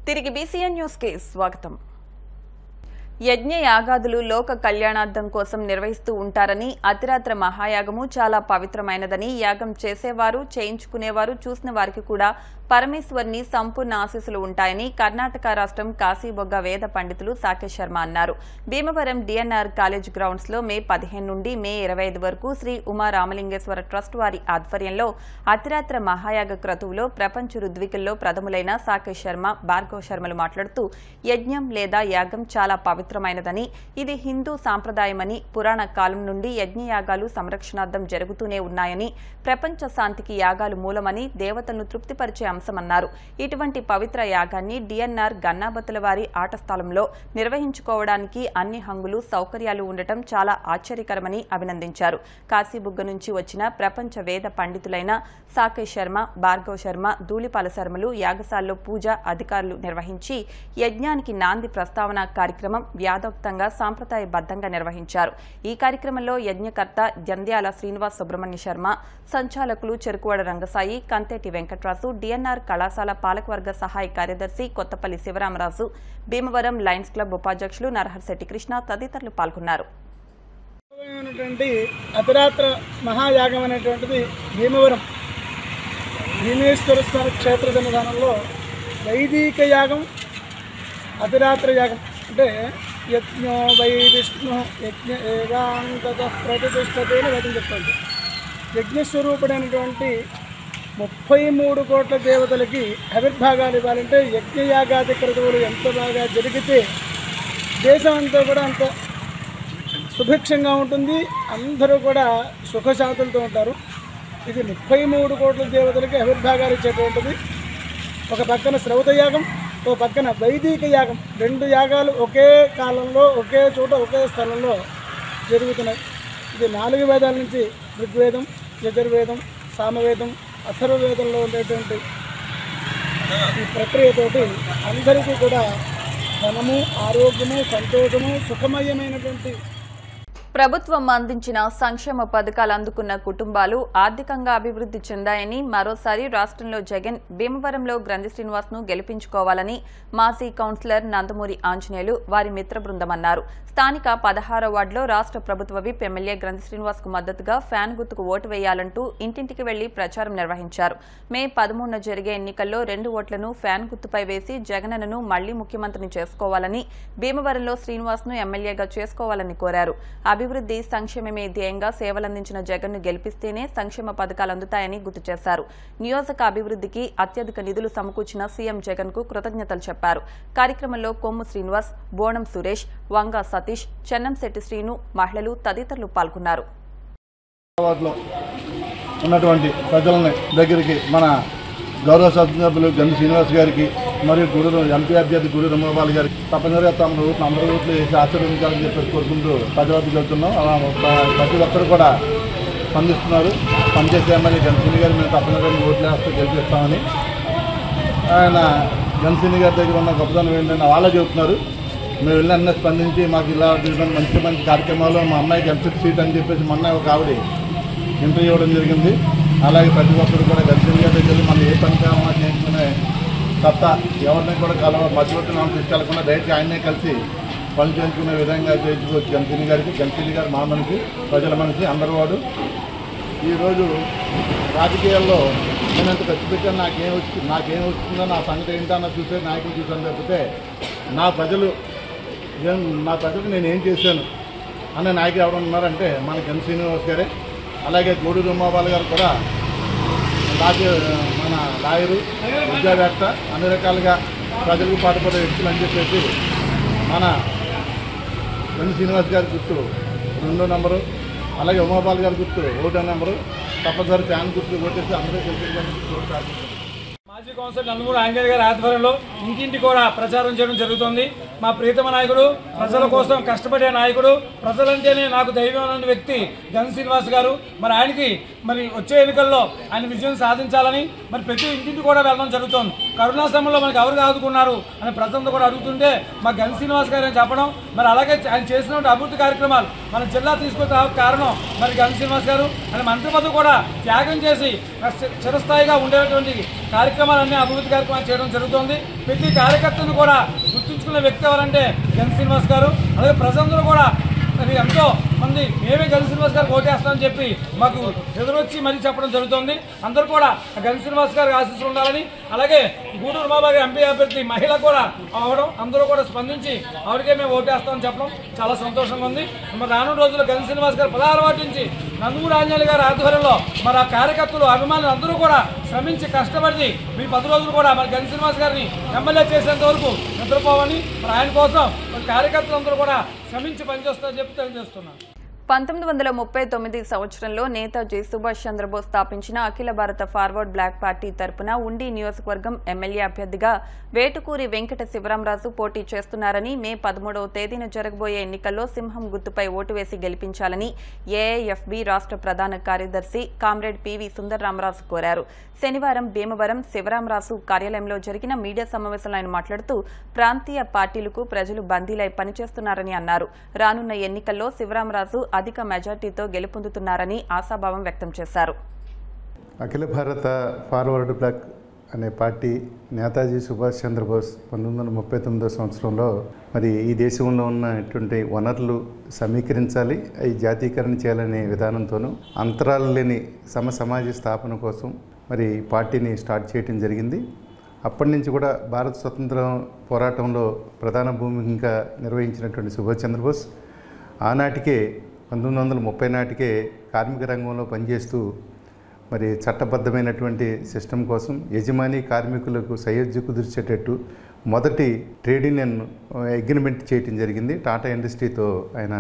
తిరిగి BCN news కి స్వాగతం. యజ్ఞ యాగాదులు లోక కళ్యాణార్థం కోసం నిర్వహిస్తూ ఉంటారని, అతిరాత్ర మహాయాగము చాలా పవిత్రమైనదని, యాగం చేసేవారు, చేయించుకునేవారు, చూసిన వారికి కూడా పరమేశ్వరుని సంపూర్ణ ఆశీస్సులు ఉంటాయని కర్ణాటక రాష్ట్రం కాశీబొగ్గ వేద పండితులు సాకేష్ శర్మ అన్నారు. భీమవరం డిఎన్ఆర్ కాలేజ్ గ్రౌండ్స్ లో మే 15 నుండి మే 25 వరకు శ్రీ ఉమా రామలింగేశ్వర ట్రస్ట్ వారి ఆధ్వర్యంలో అతిరాత్ర మహాయాగ క్రతువులో ప్రపంచ ఋద్వికుల్లో ప్రథములైన సాకేష్ శర్మ, భార్గవ్ శర్మలు మాట్లాడుతూ యజ్ఞం లేదా యాగం చాలా పవిత్రమైనదని, ఇది హిందూ సాంప్రదాయమని, పురాణ కాలం నుండి యజ్ఞయాగాలు సంరక్షణార్థం జరుగుతూనే ఉన్నాయని, ప్రపంచ శాంతికి యాగాలు మూలమని, దేవతలను తృప్తిపరిచే అంశమన్నారు. ఇటువంటి పవిత్ర యాగాన్ని డిఎన్ఆర్ గన్నాబతుల వారి ఆట స్థలంలో నిర్వహించుకోవడానికి అన్ని హంగులు, సౌకర్యాలు ఉండటం చాలా ఆశ్చర్యకరమని అభినందించారు. కాశీబుగ్గ నుంచి వచ్చిన ప్రపంచ వేద పండితులైన సాకేష్ శర్మ, భార్గవ్ శర్మ, ధూళిపాల శర్మలు యాగశాలలో పూజ అధికారులు నిర్వహించి యజ్ఞానికి నాంది ప్రస్తావన కార్యక్రమం వ్యాధోక్తంగా సాంప్రదాయబద్దంగా నిర్వహించారు. ఈ కార్యక్రమంలో యజ్ఞకర్త జంధ్యాల శ్రీనివాస్ సుబ్రహ్మణ్య శర్మ, సంచాలకులు చెరుకువాడ రంగసాయి, కంతేటి వెంకట్రాసు, డిఎన్ఆర్ కళాశాల పాలకవర్గ సహాయ కార్యదర్శి కొత్తపల్లి శివరామరాజు, భీమవరం లయన్స్ క్లబ్ ఉపాధ్యక్షులు నరహర్శెట్టి కృష్ణ తదితరులు పాల్గొన్నారు. అతిరాత్ర మహాయాగం అనేటువంటిది భీమవరం భీమేశ్వర స్వామి క్షేత్ర సన్నిధానంలో వైదిక యాగం, అతిరాత్ర యాగం అంటే యజ్ఞో వై విష్ణు యజ్ఞ ఏకాంతత ప్రతిష్టతే అని వేదం చెప్తుంది. యజ్ఞస్వరూపుడైనటువంటి 33 కోట్ల దేవతలకి ఆవిర్భాగాలు ఇవ్వాలంటే యజ్ఞయాగాది క్రతువులు ఎంత బాగా జరిగితే దేశం అంతా కూడా అంత సుభిక్షంగా ఉంటుంది, అందరూ కూడా సుఖశాంతులతో ఉంటారు. ఇది 33 కోట్ల దేవతలకి ఆవిర్భాగాలు ఇచ్చేటువంటిది. ఒక పక్కన శ్రౌత యాగం, ఓ పక్కన వైదిక యాగం, 2 యాగాలు ఒకే కాలంలో ఒకే చోట ఒకే స్థలంలో జరుగుతున్నాయి. ఇది 4 వేదాల నుంచి ఋగ్వేదం, యజుర్వేదం, సామవేదం, అథర్వవేదంలో ఉండేటువంటి ఈ ప్రక్రియతోటి అందరికీ కూడా ధనము, ఆరోగ్యము, సంతోషము, సుఖమయమైనటువంటి ప్రభుత్వం అందించిన సంక్షేమ పథకాలు అందుకున్న కుటుంబాలు ఆర్థికంగా అభివృద్ది చెందాయని, మరోసారి రాష్ట్రంలో జగన్ భీమవరంలో గ్రంథి శ్రీనివాస్ ను గెలిపించుకోవాలని మాజీ కౌన్సిలర్ నందమూరి ఆంజనేయులు, వారి మిత్ర బృందం అన్నారు. స్థానిక 16వ వార్డులో రాష్ట్ర ప్రభుత్వ విప్ ఎమ్మెల్యే గ్రంథి శ్రీనివాస్ కు మద్దతుగా ఫ్యాన్ గుర్తుకు ఓటు వేయాలంటూ ఇంటింటికి వెళ్లి ప్రచారం నిర్వహించారు. మే 13న జరిగే ఎన్నికల్లో 2 ఓట్లను ఫ్యాన్ గుర్తుపై వేసి జగనన్నను మళ్లీ ముఖ్యమంత్రిని చేసుకోవాలని, భీమవరంలో శ్రీనివాస్ ను ఎమ్మెల్యేగా చేసుకోవాలని కోరారు. అభివృద్ది, సంక్షేమమే ధ్యేయంగా సేవలందించిన జగన్ను గెలిపిస్తేనే సంక్షేమ పథకాలు అందుతాయని గుర్తు చేశారు. నియోజక అభివృద్దికి అత్యధిక నిధులు సమకూర్చిన సీఎం జగన్ కు కృతజ్ఞతలు చెప్పారు. కార్యక్రమంలో కొమ్ము శ్రీనివాస్, బోణం సురేష్, వంగా సతీష్, చెన్నంశెట్టి శ్రీను, మహిళలు తదితరులు పాల్గొన్నారు. ఉన్నటువంటి ప్రజలని దగ్గరికి మన గౌరవ సభ్యులు గంధి శ్రీనివాస్ గారికి మరియు గూడూరు ఎంపీ అభ్యర్థి గూడూరు రమణపాల్ గారికి తప్పనిసరిగా తమ అందరూ ఓట్లు వేసి ఆశీర్వదించాలని చెప్పి కోరుకుంటూ ప్రజలకు వెళ్తున్నాం. అలా ప్రతి ఒక్కరు కూడా స్పందిస్తున్నారు. పనిచేసే ఎమ్మెల్యే గంధి గారు మేము తప్పనిసరిగా ఓట్లు వేస్తే గెలిపిస్తామని ఆయన గంధి గారి దగ్గర ఉన్న గొప్పదనం ఏంటంటే వాళ్ళే చెబుతున్నారు. మేము వెళ్ళిన స్పందించి మాకు ఇలా మంచి మంచి కార్యక్రమాలు, మా అమ్మాయికి ఎంసెట్ సీట్ అని చెప్పేసి మొన్న ఒక ఆవిడ ఇంటర్వ్యూ ఇవ్వడం జరిగింది. అలాగే ప్రతి ఒక్కరు కూడా గంధి గారి దగ్గర మనం ఏ పని కావాలన్నా చేసుకునే సత్తా, ఎవరిని కూడా మధ్యవర్తి మనం తీసుకెళ్లకుండా డైరెక్ట్గా ఆయనే కలిసి పని చేయించుకునే విధంగా చేసుకోవచ్చు. గంధి గారికి, గంధి గారు మా మనిషి, ప్రజల మనిషి, అందరూ వాడు. ఈరోజు రాజకీయాల్లో నేనంత ఖర్చు పెట్టాను, నాకేం వస్తుందో నా సంగతి ఏంటన్నా చూసే నాయకులు చూసాను తప్పితే నా ప్రజలకు నేను ఏం చేశాను అనే నాయకులు ఎవరు ఉన్నారంటే మన గంధి శ్రీనివాస్ గారే. అలాగే గూడూరు రమణపాల్ గారు కూడా మన లాయరు, విద్యావేత్త, అన్ని రకాలుగా ప్రజలకు పాటుపడే వ్యక్తులు అని చెప్పేసి మన గంధి శ్రీనివాస్ గారి గుర్తు 2వ నెంబరు, అలాగే ఉమాపాల్ గారి గుర్తు 1వ నెంబరు, తప్పనిసరి ఫ్యాన్ గుర్తు కొట్టేసి అందరూ మాజీ కౌన్సిలర్ నందమూరి ఆంజనేయులు గారి ఆధ్వర్యంలో ఇంటింటి కూడా ప్రచారం చేయడం జరుగుతుంది. మా ప్రీతమ నాయకుడు, ప్రజల కోసం కష్టపడే నాయకుడు, ప్రజలంటేనే నాకు దైవం అనే వ్యక్తి గన్ శ్రీనివాస్ గారు. మరి ఆయనకి మరి వచ్చే ఎన్నికల్లో ఆయన విజయం సాధించాలని మరి ప్రతి ఇంటింటి కూడా వెళ్ళడం జరుగుతుంది. కరోనా సమయంలో మనకు ఎవరు ఆదుకున్నారు అని ప్రజలంతా కూడా అడుగుతుంటే మా గన్ శ్రీనివాస్ గారు అని చెప్పడం, మరి అలాగే ఆయన చేసినటువంటి అభివృద్ధి కార్యక్రమాలు మన జిల్లా తీసుకొచ్చే కారణం మరి గన్ శ్రీనివాస్ గారు. ఆయన మంత్రి పదవి కూడా త్యాగం చేసి చిరస్థాయిగా ఉండేటువంటి కార్యక్రమాలన్నీ అభివృద్ధి కార్యక్రమాలు చేయడం జరుగుతుంది. ప్రతి కార్యకర్తను కూడా గుర్తుంచుకున్న వ్యక్తి ఎవరంటే గన్ శ్రీనివాస్ గారు. అలాగే ప్రజలందరూ కూడా మరి ఎంతో మంది మేమే గన్ శ్రీనివాస్ గారు ఓటేస్తామని చెప్పి మాకు ఎదురొచ్చి మరీ చెప్పడం జరుగుతుంది. అందరూ కూడా గన్ శ్రీనివాస్ గారికి ఆశీస్సులు ఉండాలని, అలాగే గూడూరు రమాబాయి ఎంపీ అభ్యర్థి మహిళ కూడా అవడం, అందరూ కూడా స్పందించి ఆవిడకే మేము ఓటేస్తామని చెప్పడం చాలా సంతోషంగా ఉంది. మరి రానున్న రోజుల్లో గన్ శ్రీనివాస్ గారు 16 వాటి నుంచి నందమూరి ఆంజనేయులు గారి ఆధ్వర్యంలో మరి ఆ కార్యకర్తలు, అభిమానులు అందరూ కూడా శ్రమించి కష్టపడి మీ 10 రోజులు కూడా మరి గన్ శ్రీనివాస్ గారిని ఎమ్మెల్యే చేసేంత వరకు నిద్రపోవని, మరి ఆయన కోసం మరి కార్యకర్తలందరూ కూడా శ్రమించి పనిచేస్తారని చెప్పి తెలియజేస్తున్నాను. 1939 సంవత్సరంలో నేతాజీ సుభాష్ చంద్రబోస్ స్థాపించిన అఖిల భారత ఫార్వర్డ్ బ్లాక్ పార్టీ తరపున ఉండి నియోజకవర్గం ఎమ్మెల్యే అభ్యర్థిగా వేటుకూరి వెంకట శివరామరాజు పోటీ చేస్తున్నారని, మే 13వ తేదీన జరగబోయే ఎన్నికల్లో సింహం గుర్తుపై ఓటు వేసి గెలిపించాలని ఏఐఎఫ్బి రాష్ట్ర ప్రధాన కార్యదర్శి కామ్రేడ్ పివి సుందరరామరాజు కోరారు. శనివారం భీమవరం శివరామరాజు కార్యాలయంలో జరిగిన మీడియా సమావేశంలో ఆయన మాట్లాడుతూ ప్రాంతీయ పార్టీలకు ప్రజలు బందీలై పనిచేస్తున్నారని అన్నారు. రానున్న ఎన్నికల్లో శివరామరాజు అధిక మెజార్టీతో గెలుపొందుతున్నారని ఆశాభావం వ్యక్తం చేశారు. అఖిల భారత ఫార్వర్డ్ బ్లాక్ అనే పార్టీ నేతాజీ సుభాష్ చంద్రబోస్ 1939 సంవత్సరంలో మరి ఈ దేశంలో ఉన్నటువంటి వనరులు సమీకరించాలి, అవి జాతీకరణ చేయాలనే విధానంతోనూ అంతరాలు లేని సమాజ స్థాపన కోసం మరి పార్టీని స్టార్ట్ చేయడం జరిగింది. అప్పటి నుంచి కూడా భారత స్వతంత్ర పోరాటంలో ప్రధాన భూమిక నిర్వహించినటువంటి సుభాష్ చంద్రబోస్ ఆనాటికే 1930 నాటికే కార్మిక రంగంలో పనిచేస్తూ మరి చట్టబద్ధమైనటువంటి సిస్టమ్ కోసం యజమాని కార్మికులకు సయోధ్య కుదిర్చేటట్టు మొదటి ట్రేడ్ యూనియన్ అగ్రిమెంట్ చేయడం జరిగింది. టాటా ఇండస్ట్రీతో ఆయన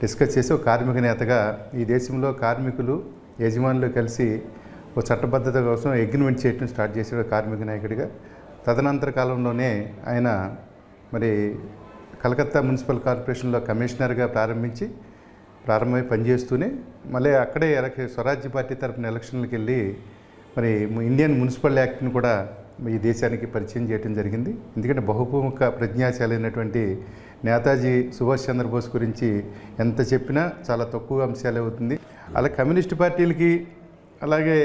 డిస్కస్ చేసి ఒక కార్మిక నేతగా ఈ దేశంలో కార్మికులు యజమానులు కలిసి ఒక చట్టబద్ధత కోసం అగ్రిమెంట్ చేయడం స్టార్ట్ చేసాడు కార్మిక నాయకుడిగా. తదనంతర కాలంలోనే ఆయన మరి కలకత్తా మున్సిపల్ కార్పొరేషన్లో కమిషనర్గా ప్రారంభమై పనిచేస్తూనే మళ్ళీ అక్కడే స్వరాజ్య పార్టీ తరఫున ఎలక్షన్లకు వెళ్ళి మరి ఇండియన్ మున్సిపల్ యాక్ట్ని కూడా ఈ దేశానికి పరిచయం చేయడం జరిగింది. ఎందుకంటే బహుముఖ ప్రజ్ఞాశాలైనటువంటి నేతాజీ సుభాష్ చంద్రబోస్ గురించి ఎంత చెప్పినా చాలా తక్కువ అంశాలే అవుతుంది. అలా కమ్యూనిస్టు పార్టీలకి అలాగే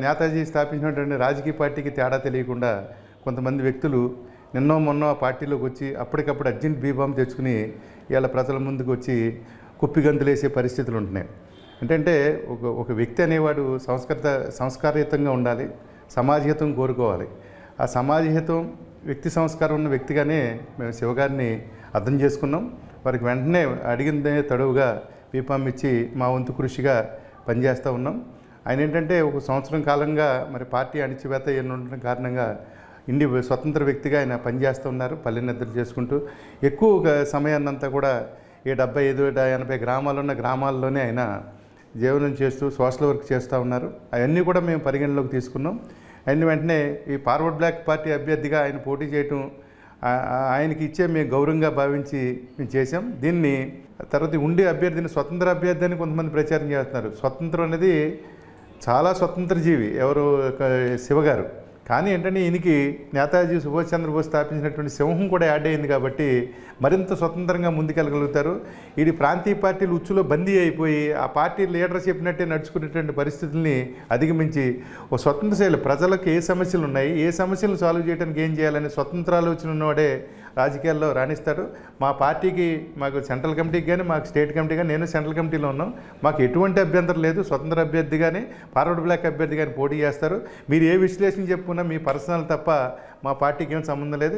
నేతాజీ స్థాపించినటువంటి రాజకీయ పార్టీకి తేడా తెలియకుండా కొంతమంది వ్యక్తులు నిన్నో మొన్నో ఆ పార్టీలోకి వచ్చి అప్పటికప్పుడు అర్జెంట్ బీబాంబు తెచ్చుకుని ఇవాళ ప్రజల ముందుకు వచ్చి కుప్పిగంతులేసే పరిస్థితులు ఉంటున్నాయి. అంటే ఒక వ్యక్తి అనేవాడు సంస్కారయుతంగా ఉండాలి, సమాజహితం కోరుకోవాలి. ఆ సమాజహితం వ్యక్తి సంస్కారం ఉన్న వ్యక్తిగానే మేము శివగారిని అర్థం చేసుకున్నాం. వారికి వెంటనే అడిగిందే తడువుగా బీఫామ్ ఇచ్చి మా వంతు కృషిగా పనిచేస్తూ ఉన్నాం. ఆయన ఏంటంటే ఒక సంవత్సరం కాలంగా మరి పార్టీ అణిచివేత ఉండడం కారణంగా స్వతంత్ర వ్యక్తిగా ఆయన పనిచేస్తూ ఉన్నారు. పల్లె నిద్ర చేసుకుంటూ ఎక్కువ సమయాన్నంతా కూడా 75-80 గ్రామాలు ఉన్న గ్రామాల్లోనే ఆయన జీవనం చేస్తూ సోషల్ వర్క్ చేస్తూ ఉన్నారు. అవన్నీ కూడా మేము పరిగణలోకి తీసుకున్నాం. ఆయన వెంటనే ఈ ఫార్వర్డ్ బ్లాక్ పార్టీ అభ్యర్థిగా ఆయన పోటీ చేయటం ఆయనకి ఇచ్చే మేము గౌరవంగా భావించి మేము చేసాం. దీన్ని తర్వాత ఉండే అభ్యర్థిని స్వతంత్ర అభ్యర్థి అని కొంతమంది ప్రచారం చేస్తున్నారు. స్వతంత్రం అనేది చాలా స్వతంత్ర జీవి ఎవరు శివగారు. కానీ ఏంటంటే ఈయనకి నేతాజీ సుభాష్ చంద్రబోస్ స్థాపించినటువంటి సింహం కూడా యాడ్ అయింది కాబట్టి మరింత స్వతంత్రంగా ముందుకెళ్ళగలుగుతారు. ఇది ప్రాంతీయ పార్టీలు ఉచ్చులో బందీ అయిపోయి ఆ పార్టీ లీడర్ చెప్పినట్టే నడుచుకునేటువంటి పరిస్థితుల్ని అధిగమించి ఒక స్వతంత్ర శైలి ప్రజలకు ఏ సమస్యలు ఉన్నాయి, ఏ సమస్యలను సాల్వ్ చేయడానికి ఏం చేయాలని స్వతంత్ర ఆలోచన ఉన్నవాడే రాజకీయాల్లో రాణిస్తాడు. మా పార్టీకి మాకు సెంట్రల్ కమిటీకి కానీ మాకు స్టేట్ కమిటీ కానీ నేను సెంట్రల్ కమిటీలో ఉన్నాం. మాకు ఎటువంటి అభ్యంతరం లేదు. స్వతంత్ర అభ్యర్థి కానీ ఫార్వర్డ్ బ్లాక్ అభ్యర్థి కానీ పోటీ చేస్తారు. మీరు ఏ విశ్లేషణ చెప్పుకున్నా మీ పర్సనల్ తప్ప మా పార్టీకి ఏం సంబంధం లేదు.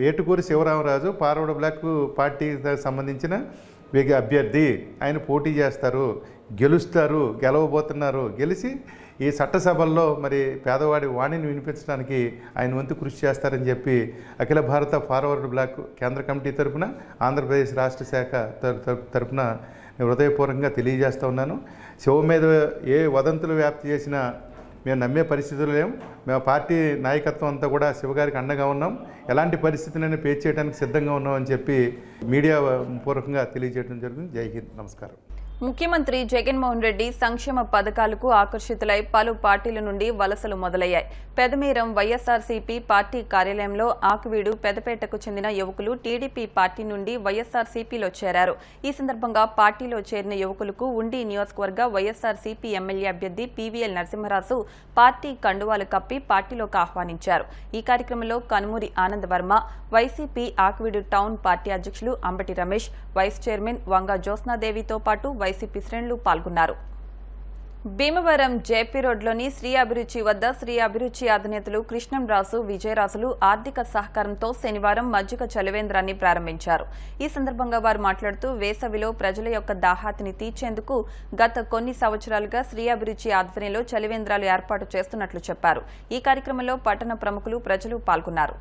ఏటుకూరి శివరామరాజు ఫార్వర్డ్ బ్లాక్ పార్టీకి సంబంధించిన అభ్యర్థి. ఆయన పోటీ చేస్తారు, గెలుస్తారు, గెలవబోతున్నారు. గెలిచి ఈ చట్టసభల్లో మరి పేదవాడి వాణిని వినిపించడానికి ఆయన వంతు కృషి చేస్తారని చెప్పి అఖిల భారత ఫార్వర్డ్ బ్లాక్ కేంద్ర కమిటీ తరఫున ఆంధ్రప్రదేశ్ రాష్ట్ర శాఖ తరఫున హృదయపూర్వకంగా తెలియజేస్తూ ఉన్నాను. శివ మీద ఏ వదంతులు వ్యాప్తి చేసినా మేము నమ్మే పరిస్థితులు లేం. మేము పార్టీ నాయకత్వం అంతా కూడా శివగారికి అండగా ఉన్నాం, ఎలాంటి పరిస్థితులైనా పే చేయడానికి సిద్ధంగా ఉన్నామని చెప్పి మీడియా పూర్వకంగా తెలియజేయడం జరిగింది. జై హింద్, నమస్కారం. ముఖ్యమంత్రి జగన్మోహన్ రెడ్డి సంక్షేమ పథకాలకు ఆకర్షితులై పలు పార్టీల నుండి వలసలు మొదలయ్యాయి. పెదమీరం వైఎస్ఆర్సీపీ పార్టీ కార్యాలయంలో ఆకువీడు పెదపేటకు చెందిన యువకులు టీడీపీ పార్టీ నుండి వైఎస్ఆర్సీపీలో చేరారు. ఈ సందర్భంగా పార్టీలో చేరిన యువకులకు ఉండి నియోజకవర్గ వైఎస్ఆర్సీపీ ఎమ్మెల్యే అభ్యర్థి పీవీఎల్ నరసింహరాజు పార్టీ కండువాలు కప్పి పార్టీలోకి ఆహ్వానించారు. ఈ కార్యక్రమంలో Kanumuri Anand Varma, YCP Akividu town party అధ్యక్షులు అంబటి రమేష్, వైస్ చైర్మన్ వంగ జ్యోత్స్నాదేవితో పాటు వైసీపీ శ్రేణులు పాల్గొన్నారు. భీమవరం జేపీ రోడ్లోని శ్రీ అభిరుచి వద్ద శ్రీ అభిరుచి అధినేతలు కృష్ణంరాజు, విజయరాజులు ఆర్థిక సహకారంతో శనివారం మజ్జిగ చలివేంద్రాన్ని ప్రారంభించారు. ఈ సందర్భంగా వారు మాట్లాడుతూ వేసవిలో ప్రజల యొక్క దాహాతిని తీర్చేందుకు గత కొన్ని సంవత్సరాలుగా శ్రీ అభిరుచి ఆధ్వర్యంలో చలివేంద్రాలు ఏర్పాటు చేస్తున్నట్లు చెప్పారు. ఈ కార్యక్రమంలో పట్టణ ప్రముఖులు, ప్రజలు పాల్గొన్నారు.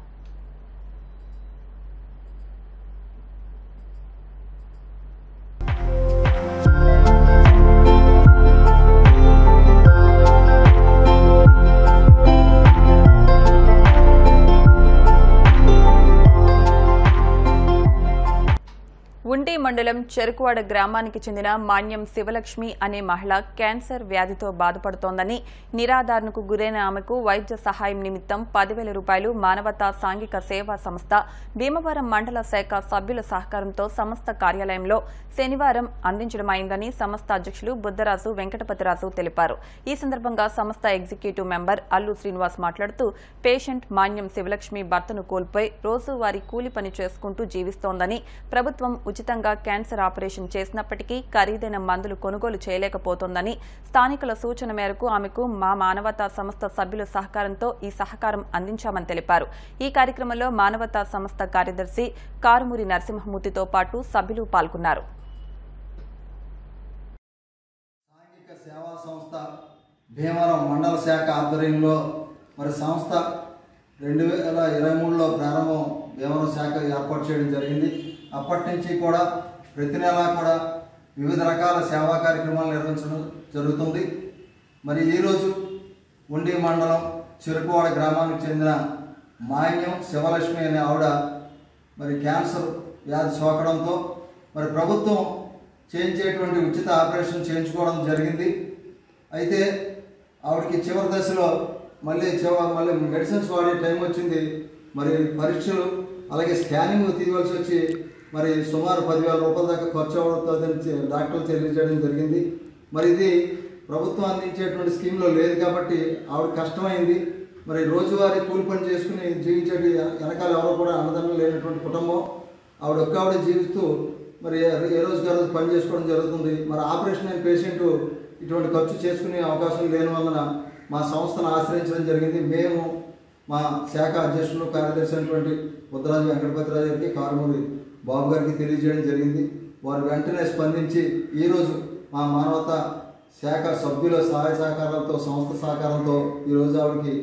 ఉండి మండలం చెరుకువాడ గ్రామానికి చెందిన మాన్యం శివలక్ష్మి అనే మహిళ క్యాన్సర్ వ్యాధితో బాధపడుతోందని, నిరాధారణకు గురైన ఆమెకు వైద్య సహాయం నిమిత్తం 10,000 రూపాయలు మానవతా సాంఘిక సేవా సంస్థ భీమవరం మండల శాఖ సభ్యుల సహకారంతో సంస్థ కార్యాలయంలో శనివారం అందించడమైందని సంస్థ అధ్యక్షులు బుద్దరాజు వెంకటపతిరాజు తెలిపారు. ఈ సందర్భంగా సంస్థ ఎగ్జిక్యూటివ్ మెంబర్ అల్లు శ్రీనివాస్ మాట్లాడుతూ పేషెంట్ మాన్యం శివలక్ష్మి భర్తను కోల్పోయి రోజువారీ కూలి పని చేసుకుంటూ జీవిస్తోందని, ప్రభుత్వం ఉచితంగా క్యాన్సర్ ఆపరేషన్ చేసినప్పటికీ ఖరీదైన మందులు కొనుగోలు చేయలేకపోతోందని, స్థానికుల సూచన మేరకు ఆమెకు మా మానవతా సంస్థ సభ్యుల సహకారంతో ఈ సహకారం అందించామని తెలిపారు. ఈ కార్యక్రమంలో మానవతా సంస్థ కార్యదర్శి కారుమూరి నరసింహమూర్తితో పాటు సభ్యులు పాల్గొన్నారు. సాంఘిక సేవా సంస్థ భీమవరం మండల శాఖ ఆధ్వర్యంలో మరి సంస్థ 2023లో ప్రారంభం భీమవరం శాఖ ఏర్పాటు చేయడం జరిగింది. అప్పటి నుంచి కూడా ప్రతి నెలా కూడా వివిధ రకాల సేవా కార్యక్రమాలు నిర్వహించడం జరుగుతుంది. మరి ఈరోజు ఉండి మండలం చెరుకువాడ గ్రామానికి చెందిన మాన్యం శివలక్ష్మి అనే ఆవిడ మరి క్యాన్సర్ వ్యాధి సోకడంతో మరి ప్రభుత్వం చేయించేటువంటి ఉచిత ఆపరేషన్ చేయించుకోవడం జరిగింది. అయితే ఆవిడకి చివరి దశలో మళ్ళీ మెడిసిన్స్ వాడే టైం వచ్చింది. మరి పరీక్షలు అలాగే స్కానింగ్ తీయవలసి వచ్చి మరి సుమారు 10,000 రూపాయల దాకా ఖర్చు అవుతుందని డాక్టర్లు తెలియజేయడం జరిగింది. మరి ఇది ప్రభుత్వం అందించేటువంటి స్కీమ్లో లేదు కాబట్టి ఆవిడ కష్టమైంది. మరి రోజువారీ కూలి పని చేసుకుని జీవించేటి వెనకాల ఎవరో కూడా అన్నదమ్ములు లేనటువంటి కుటుంబం. ఆవిడ జీవిస్తూ మరి ఏ రోజుకి ఆ రోజు పని చేసుకోవడం జరుగుతుంది. మరి ఆపరేషన్ అయిన పేషెంట్ ఇటువంటి ఖర్చు చేసుకునే అవకాశం లేని వలన మా సంస్థను ఆశ్రయించడం జరిగింది. మేము మా శాఖ అధ్యక్షులు, కార్యదర్శి అయినటువంటి బుద్దరాజు వెంకటపతిరాజు గారికి, కారుమూరి బాబు గారికి తెలియజేయడం జరిగింది. వారు వెంటనే స్పందించి ఈరోజు మా మానవతా శాఖ సభ్యుల సహాయ సహకారాలతో, సంస్థ సహకారంతో ఈరోజు ఆవిడకి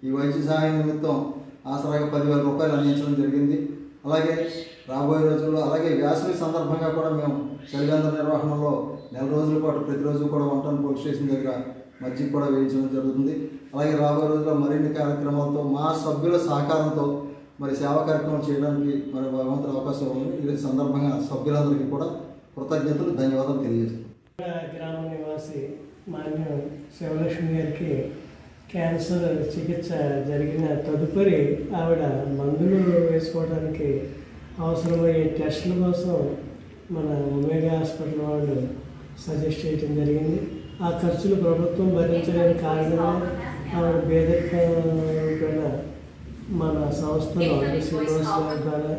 ఈ వైద్య సహాయం నిమిత్తం ఆసరాగా 10,000 రూపాయలు అందించడం జరిగింది. అలాగే రాబోయే రోజుల్లో అలాగే వేసవి సందర్భంగా కూడా మేము చలివేంద్ర నిర్వహణలో 4 రోజుల పాటు ప్రతిరోజు కూడా 1 టౌన్ పోలీస్ స్టేషన్ దగ్గర మజ్జిగ కూడా వేయించడం జరుగుతుంది. అలాగే రాబోయే రోజుల్లో మరిన్ని కార్యక్రమాలతో మా సభ్యుల సహకారంతో మరి సేవా కార్యక్రమాలు చేయడానికి మరి భగవంతుల అవకాశం ఉంది. ఈ సందర్భంగా సభ్యులందరికీ కూడా కృతజ్ఞతలు, ధన్యవాదాలు తెలియజేస్తున్నాం. గ్రామ నివాసి మాన్యం శివలక్ష్మి గారికి క్యాన్సర్ చికిత్స జరిగిన తదుపరి ఆవిడ మందులు వేసుకోవడానికి అవసరమయ్యే టెస్టుల కోసం మన ఒమేగా హాస్పిటల్ వాళ్ళు సజెస్ట్ చేయడం జరిగింది. ఆ ఖర్చులు ప్రభుత్వం భరించలేని కారణంగా ఆవిడ పేదరికం మన సంస్థలో శ్రీనివాస్ గారి ద్వారా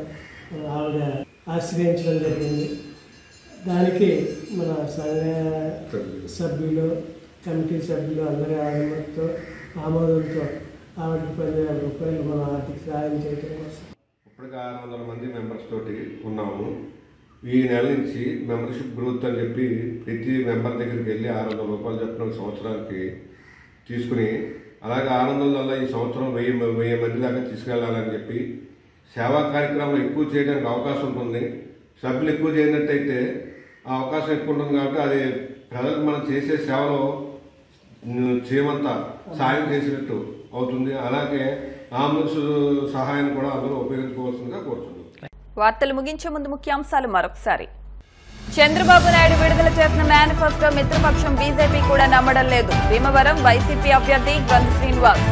ఆవిడ ఆశ్రయించడం జరిగింది. దానికి మన సంఘ సభ్యులు, కమిటీ సభ్యులు అందరి ఆమోదంతో ఆవిడకి 10,000 రూపాయలు మన ఆర్థిక సహాయం చేయడం కోసం ఇప్పటికి 600 మంది మెంబర్స్ తోటి ఉన్నాము. ఈ నెల నుంచి మెంబర్షిప్ గ్రోత్ అని చెప్పి ప్రతి మెంబర్ దగ్గరికి వెళ్ళి 600 రూపాయలు చెప్పిన సంవత్సరానికి తీసుకుని, అలాగే 600 వల్ల ఈ సంవత్సరం 1000 మంది దాకా తీసుకెళ్లాలని చెప్పి సేవా కార్యక్రమాలు ఎక్కువ చేయడానికి అవకాశం ఉంటుంది. సభ్యులు ఎక్కువ చేయనట్టయితే ఆ అవకాశం ఎక్కువ ఉంటుంది కాబట్టి అది ప్రజలకు మనం చేసే సేవలో చేయమంతా సాయం చేసినట్టు అవుతుంది. అలాగే అంబులెన్స్ సహాయాన్ని కూడా అందరూ ఉపయోగించుకోవాల్సిందిగా కోరుతున్నాం. వార్తలు ముగించే ముందు ముఖ్యాంశాలు మరొకసారి. చంద్రబాబు నాయుడు విడుదల చేసిన మేనిఫెస్టో మిత్రపక్షం బీజేపీ కూడా నమ్మడం లేదు. భీమవరం వైసీపీ అభ్యర్థి గంధి శ్రీనివాస్.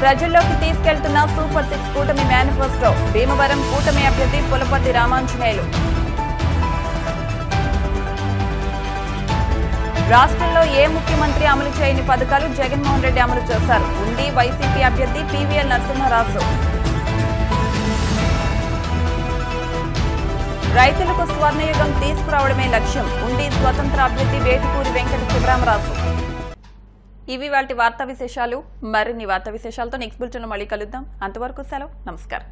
ప్రజల్లోకి తీసుకెళ్తున్న సూపర్ 6 కూటమి మేనిఫెస్టో. భీమవరం కూటమి అభ్యర్థి పులపర్తి రామాంజనేయులు. రాష్ట్రంలో ఏ ముఖ్యమంత్రి అమలు చేయని పథకాలు జగన్మోహన్ రెడ్డి అమలు చేశారు. ఉండి వైసీపీ అభ్యర్థి పీవీఎల్ నరసింహరాజు. రైతులకు స్వర్ణయుగం తీసుకురావడమే లక్ష్యం. ఉండి స్వతంత్ర అభ్యర్థి వేటుకూరి వెంకట శివరామరాజు. ఇవి వాటి వార్తా విశేషాలు. మరిన్ని వార్తా విశేషాలతో నెక్స్ట్ బులెటిన్లో మళ్ళీ కలుద్దాం. అంతవరకు సెలవు. నమస్కారం.